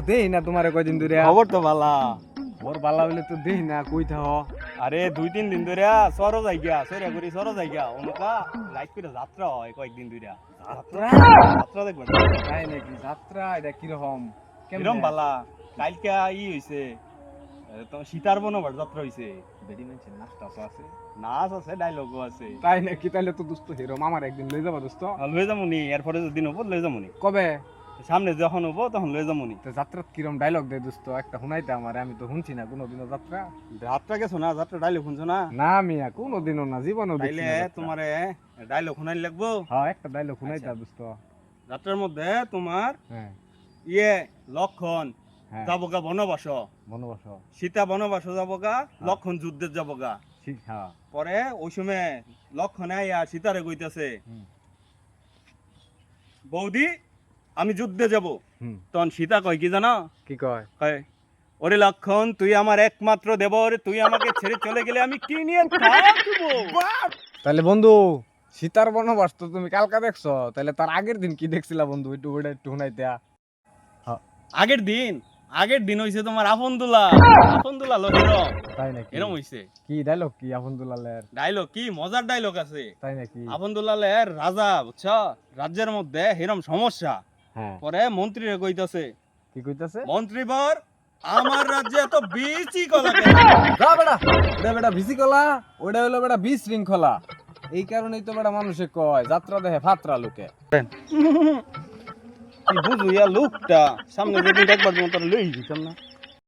দেই না তোমারে কয়দিন ধরে। খবর তো ভালা। ওর বালা হইলে তো দেই না, কই থাও? আরে 2-3 দিন ধরে সরো যাইগা সরিয়া করি সরো যাইগা অনুকা লাইট করে যাত্রা হয় কয়েকদিন ধরে। যাত্রা? যাত্রা দেখবা তাই নাকি? যাত্রা এটা কিরকম? কিরম বালা কালকে হইছে তো সীতার বনবার যাত্রা হইছে। বেডি মেনছে নাস্তা আছে। নাচ আছে ডায়লগও আছে। তাই নাকি? তাইলে তো দোস্ত হিরো আমার একদিন লই যাবা দোস্ত। লয়ে যামুনি এরপরে যদি হবো লয়ে যামুনি। কবে? সামনে যখন হবো তখন লয়ে যামুনি। তো যাত্রাত কিরম ডায়লগ দে দোস্ত, একটা শুনাইতে আমারে, আমি তো শুনছি না কোনোদিনও যাত্রা। যাত্রা গেছো না? যাত্রা ডায়লগ শুনছো না? না মিয়া, কোনোদিনও না, জীবনও দেখছি তাইলে না যাত্রা। তোমারে ডায়লগ শুনাই লাগবো। হ্যাঁ, একটা ডায়লগ শুনাইতা আচ্ছা। দোস্ত। যাত্রার মধ্যে তোমার হ্যাঁ লক্ষণ হ্যাঁ, যাবগা বনবাস, বনবাস। সীতা বনবাস যাবগা, লক্ষণ যুদ্ধে যাবগা। ঠিক, হ্যাঁ। পরে ওই সময় লক্ষণে আইয়া সীতারে কইতাছে, হুম। বৌদি আমি যুদ্ধে যাব। হুম। তখন সীতা কয় কি জানো? কি কয়? কয় ওরে লক্ষণ তুই আমার একমাত্র দেবর, তুই আমাকে ছেড়ে চলে গেলে আমি কি নিয়ে থাকবো? তাহলে বন্ধু, সীতার বনবাস তো তুমি কালকা দেখছো, তাহলে তার আগের দিন কি দেখছিলা বন্ধু? একটু ওটা একটু শুনাইতা। আগের দিন হইছে তোমার আপনদুলা লহিরম। তাই নাকি? এরম হইছে। কি ডায়লগ? কি আপন দুলালের? ডায়লগ কি মজার ডায়লগ আছে। তাই নাকি? আপনদুলালের রাজা বুঝছো, রাজ্যের মধ্যে হিরম সমস্যা। হ্যাঁ। পরে মন্ত্রীরে কইতাছে, কি কইতাছে? মন্ত্রীবর আমার রাজ্যে এত বিচি কলা কেন? যা বেটা, ওটা বেটা বিশৃঙ্খলা, ওটা হলো বেটা বিশৃঙ্খলা। এই কারণেই তো বেটা মানুষে কয় যাত্রা দেখে ফাত্রা লোকে। কি বুঝু ইয়া লোকটা সামনে যেদিন দেখবার জন্য তোর লই দিতাম না।